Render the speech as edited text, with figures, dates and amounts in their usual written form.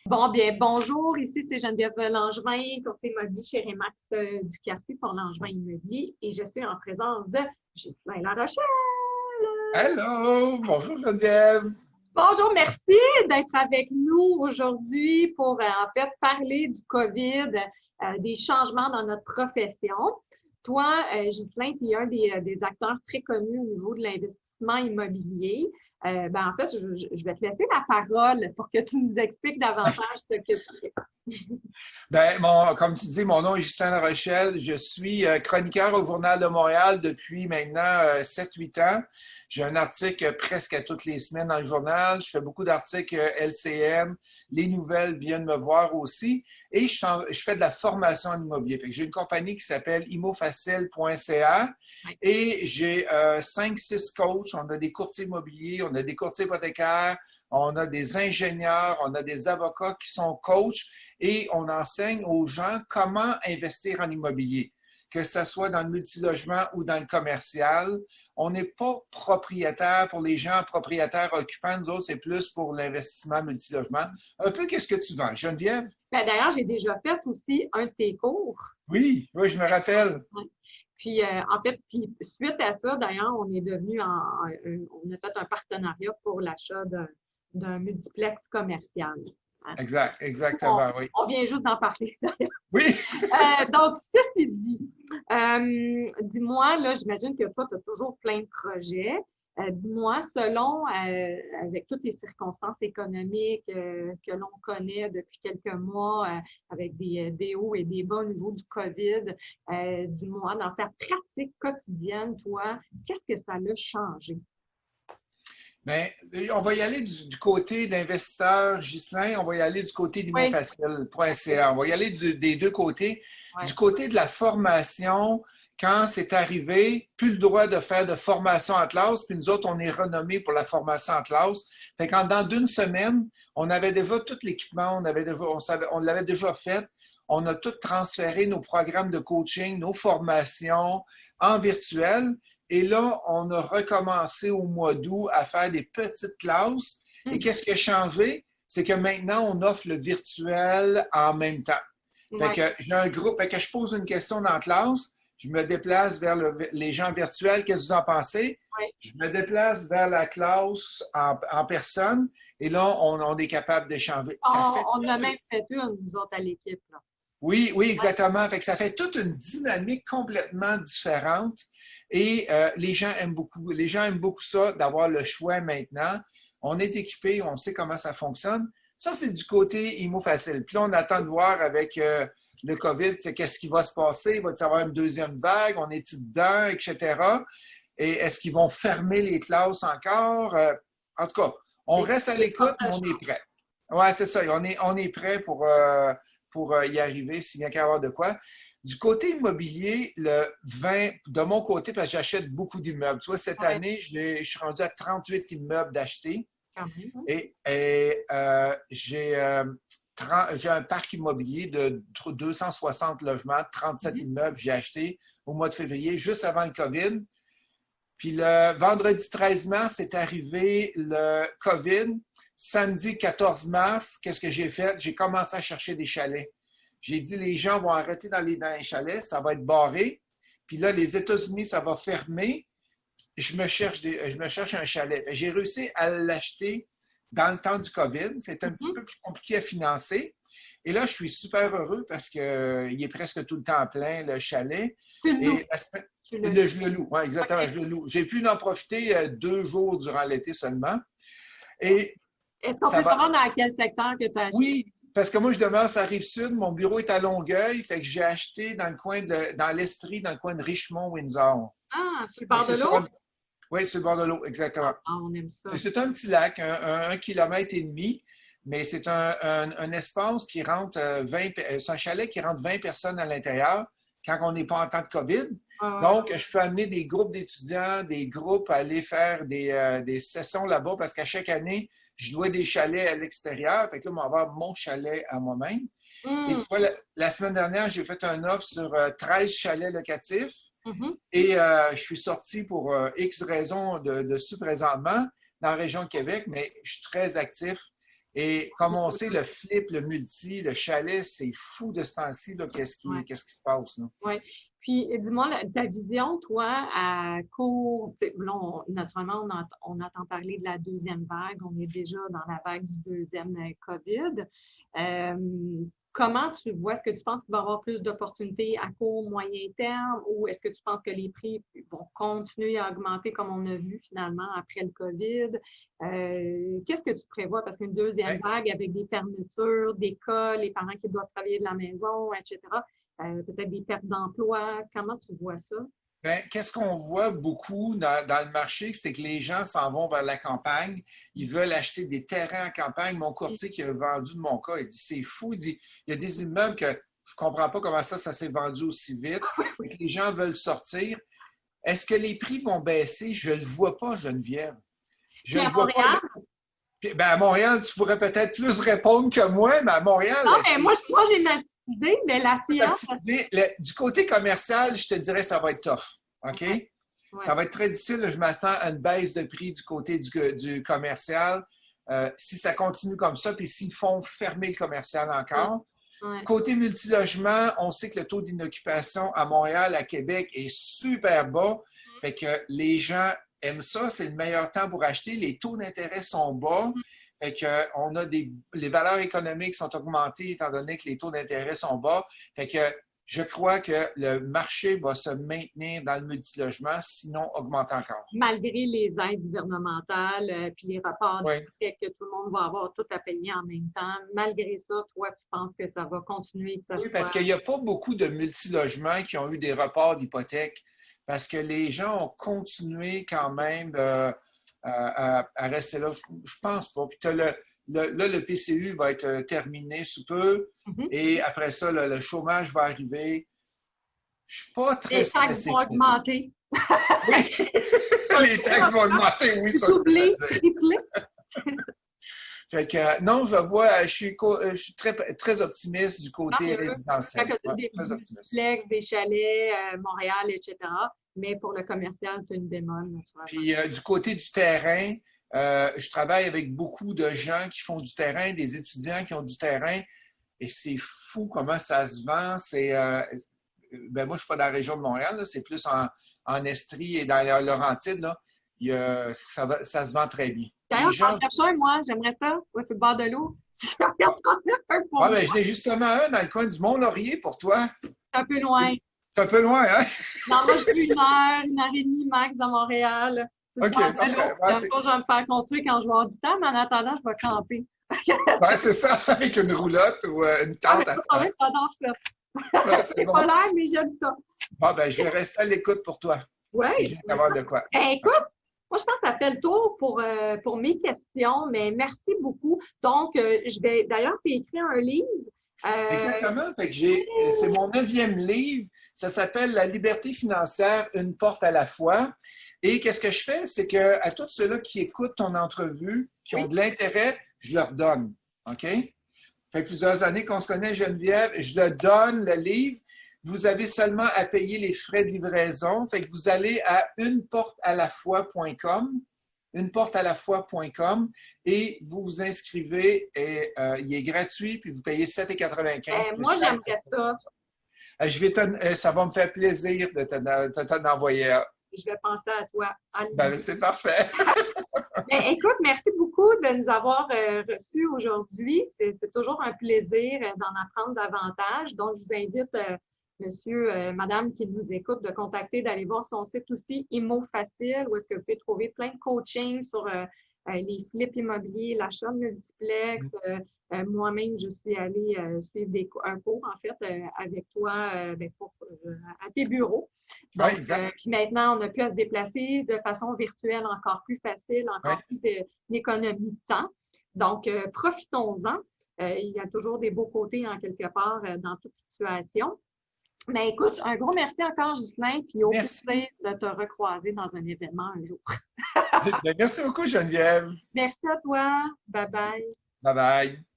Bon, bien, bonjour. Ici, c'est Geneviève Langevin, courtier immobilier chez Remax du quartier pour Langevin Immobilier. Et je suis en présence de Ghislain Larochelle. Hello, bonjour Geneviève. Bonjour, merci d'être avec nous aujourd'hui pour en fait parler du COVID, des changements dans notre profession. Toi, Ghislain, tu es un des acteurs très connus au niveau de l'investissement immobilier. En fait, je vais te laisser la parole pour que tu nous expliques davantage ce que tu fais. Comme tu dis, mon nom est Justin Larochelle. Je suis chroniqueur au Journal de Montréal depuis maintenant 7-8 ans. J'ai un article presque à toutes les semaines dans le journal. Je fais beaucoup d'articles LCM. Les nouvelles viennent me voir aussi. Et je fais de la formation en immobilier. J'ai une compagnie qui s'appelle imofacile.ca et j'ai 5-6 coachs. On a des courtiers immobiliers, on a des courtiers hypothécaires, on a des ingénieurs, on a des avocats qui sont coachs et on enseigne aux gens comment investir en immobilier, que ce soit dans le multilogement ou dans le commercial. On n'est pas propriétaire pour les gens propriétaires occupants. Nous autres, c'est plus pour l'investissement multilogement. Un peu, qu'est-ce que tu vends, Geneviève? D'ailleurs, j'ai déjà fait aussi un de tes cours. Oui, oui, je me rappelle. Ouais. Puis, en fait, puis suite à ça, d'ailleurs, on a fait un partenariat pour l'achat d'un multiplex commercial. Hein. Exact, On, exactement, oui. on vient juste d'en parler. Oui, Donc, ceci dit, dis-moi, là, j'imagine que toi, tu as toujours plein de projets. Dis-moi, selon, avec toutes les circonstances économiques que l'on connaît depuis quelques mois, avec des hauts et des bas au niveau du COVID, dis-moi, dans ta pratique quotidienne, toi, qu'est-ce que ça a changé? bien, on va y aller du côté d'investisseur, Ghislain, on va y aller du côté Oui, d'imofacile.ca. On va y aller des deux côtés. Du oui. côté de la formation, quand c'est arrivé, plus le droit de faire de formation en classe, puis nous autres, on est renommés pour la formation en classe. Fait qu'en dans d'une semaine, on avait déjà tout l'équipement, on l'avait déjà fait. On a tout transféré nos programmes de coaching, nos formations en virtuel. Et là, on a recommencé au mois d'août à faire des petites classes. Et Hum, qu'est-ce qui a changé? C'est que maintenant, on offre le virtuel en même temps. Fait ouais, que j'ai un groupe, fait que je pose une question dans la classe, je me déplace vers les gens virtuels, qu'est-ce que vous en pensez? ouais. Je me déplace vers la classe en personne et là, on est capable d'échanger. Ça fait On a même fait une, nous autres, à l'équipe, là. oui, oui, Ouais. exactement. Fait que ça fait toute une dynamique complètement différente et les gens aiment beaucoup. Les gens aiment beaucoup ça, d'avoir le choix maintenant. On est équipé, on sait comment ça fonctionne. Ça, c'est du côté IMO facile. Puis là, on attend de voir avec le COVID, c'est qu'est-ce qui va se passer. Va y avoir une deuxième vague? On est dedans, etc. Et est-ce qu'ils vont fermer les classes encore? En tout cas, on C'est reste à des l'écoute, fortes mais on est chances. prêt. Ouais, c'est ça. On est prêt pour y arriver s'il vient qu'à y avoir de quoi. Du côté immobilier, le 20, de mon côté, parce que j'achète beaucoup d'immeubles. Tu vois, cette Ouais, année, je suis rendu à 38 immeubles d'acheter quand même, hein. et j'ai un parc immobilier de 260 logements, 37 Mhm. immeubles j'ai acheté au mois de février, juste avant le COVID. Puis le vendredi 13 mars est arrivé le COVID. Samedi 14 mars, qu'est-ce que j'ai fait? J'ai commencé à chercher des chalets. J'ai dit, les gens vont arrêter dans les chalets, ça va être barré. Puis là, les États-Unis, ça va fermer. Je me cherche un chalet. J'ai réussi à l'acheter dans le temps du COVID. C'est un petit Mhm. peu plus compliqué à financer. Et là, je suis super heureux parce qu'il est presque tout le temps plein, le chalet. Tu le loues. Et Tu le loues. je le loue. Oui, exactement, OK. je le loue. J'ai pu en profiter 2 jours durant l'été seulement. Et Est-ce qu'on ça peut va. savoir dans quel secteur que tu as acheté? Oui, parce que moi, je demeure sur la Rive-Sud. Mon bureau est à Longueuil. Fait que j'ai acheté dans l'Estrie, dans le coin de Richmond-Windsor. Ah, sur le Fait que bord de c'est l'eau? sur, oui, sur le bord de l'eau, exactement. Ah, on aime ça. C'est un petit lac, 1,5 kilomètre, mais c'est un espace qui rentre 20, c'est un chalet qui rentre 20 personnes à l'intérieur quand on n'est pas en temps de COVID. Ouais, Donc, je peux amener des groupes d'étudiants, des groupes à aller faire des sessions là-bas parce qu'à chaque année, je louais des chalets à l'extérieur. Fait que là, on va avoir mon chalet à moi-même. Et ouais. tu vois, la semaine dernière, j'ai fait un offre sur 13 chalets locatifs. Mhm. Et je suis sorti pour X raisons de dessus présentement dans la région de Québec, mais je suis très actif Et comme on sait, le flip, le multi, le chalet, c'est fou de ce temps-ci. Qu'est-ce qui se passe? Oui. Puis, dis-moi, ta vision, toi, à court, là, naturellement, on entend parler de la deuxième vague. On est déjà dans la vague du deuxième COVID. Comment tu vois, est-ce que tu penses qu'il va y avoir plus d'opportunités à court, moyen terme, ou est-ce que tu penses que les prix vont continuer à augmenter comme on a vu finalement après le COVID? Qu'est-ce que tu prévois? Parce qu'une deuxième vague avec des fermetures d'écoles, les parents qui doivent travailler de la maison, etc., peut-être des pertes d'emploi. Comment tu vois ça? Bien, qu'est-ce qu'on voit beaucoup dans le marché, c'est que les gens s'en vont vers la campagne. Ils veulent acheter des terrains en campagne. Mon courtier qui a vendu de mon cas, il dit, c'est fou. Il dit, il y a des immeubles que je ne comprends pas comment ça s'est vendu aussi vite. Et que les gens veulent sortir. Est-ce que les prix vont baisser? Je ne le vois pas, Geneviève. Je ne le vois pas. Ben à Montréal, tu pourrais peut-être plus répondre que moi, mais à Montréal. Non, mais moi j'ai ma petite idée, mais la tienne. Du côté commercial, je te dirais que ça va être tough. OK? Ouais. Ça va être très difficile. Je m'attends à une baisse de prix du côté du commercial. Si ça continue comme ça, puis s'ils font fermer le commercial encore. Ouais. Côté multilogement, on sait que le taux d'inoccupation à Montréal, à Québec, est super bas. Fait que les gens aiment ça, c'est le meilleur temps pour acheter. Les taux d'intérêt sont bas. Fait que on a les valeurs économiques sont augmentées étant donné que les taux d'intérêt sont bas. Fait que je crois que le marché va se maintenir dans le multilogement, sinon augmenter encore. Malgré les aides gouvernementales puis les reports que tout le monde va avoir tout à payer en même temps, malgré ça, toi, tu penses que ça va continuer? Oui, parce qu'il n'y a pas beaucoup de multilogements qui ont eu des reports d'hypothèque. Parce que les gens ont continué quand même à rester là. Je pense pas. Puis le PCU va être terminé sous peu. Et après ça, le chômage va arriver. Je ne suis pas très stressé. Les taxes vont augmenter. Oui. Les taxes vont augmenter, oui, ça. Fait que, non, je suis très, très optimiste du côté résidentiel. Des duplex, des chalets, Montréal, etc. Mais pour le commercial, tu as une bémol. Puis du côté du terrain, je travaille avec beaucoup de gens qui font du terrain, des étudiants qui ont du terrain. Et c'est fou comment ça se vend. Ben moi, je ne suis pas dans la région de Montréal, c'est plus en Estrie et dans les Laurentides. Là. Ça se vend très bien. D'ailleurs, j'en cherche un, moi. J'aimerais ça. Ouais, c'est le bord de l'eau. Oui, ben, j'en ai justement un dans le coin du Mont-Laurier pour toi. C'est un peu loin. C'est un peu loin, hein? Non, moi, je suis 1 heure et demie max à Montréal. OK, parfait. Je vais me faire construire quand je vais avoir du temps, mais en attendant, je vais camper. Ouais, c'est ça, avec une roulotte ou une tente à terre. J'adore ça. Ouais, c'est pas l'air, mais j'aime ça. Bon, ben, je vais rester à l'écoute pour toi. Oui. Si j'ai d'avoir de quoi. Ben, écoute, moi, je pense que ça fait le tour pour mes questions, mais merci beaucoup. Donc, d'ailleurs, tu as écrit un livre. Exactement. Fait que c'est mon 9e livre. Ça s'appelle La liberté financière, une porte à la fois. Et qu'est-ce que je fais? C'est qu'à tous ceux-là qui écoutent ton entrevue, qui ont de l'intérêt, je leur donne. OK? Ça fait plusieurs années qu'on se connaît, Geneviève. Je le donne, le livre. Vous avez seulement à payer les frais de livraison. Fait que vous allez à uneportealafoi.com, uneportealafoi.com et vous vous inscrivez et il est gratuit puis vous payez 7,95 $. Moi, j'aimerais ça. Ça va me faire plaisir de t'en envoyer un. Je vais penser à toi. Ben, c'est parfait. Écoute, merci beaucoup de nous avoir reçus aujourd'hui. C'est toujours un plaisir d'en apprendre davantage. Donc, je vous invite, monsieur, madame qui nous écoute, de contacter, d'aller voir son site aussi, Immo Facile, où est-ce que vous pouvez trouver plein de coaching sur les flips immobiliers, l'achat de multiplex. Moi-même, je suis allée suivre un cours, en fait, avec toi à tes bureaux. Donc, oui, exact. Puis maintenant, on a pu à se déplacer de façon virtuelle encore plus facile, encore plus d'économie de temps. Donc, profitons-en. Il y a toujours des beaux côtés, en quelque part, dans toute situation. Mais écoute, un gros merci encore, Ghislain, puis au plaisir de te recroiser dans un événement un jour. Merci beaucoup, Geneviève. Merci à toi. Bye-bye. Bye-bye.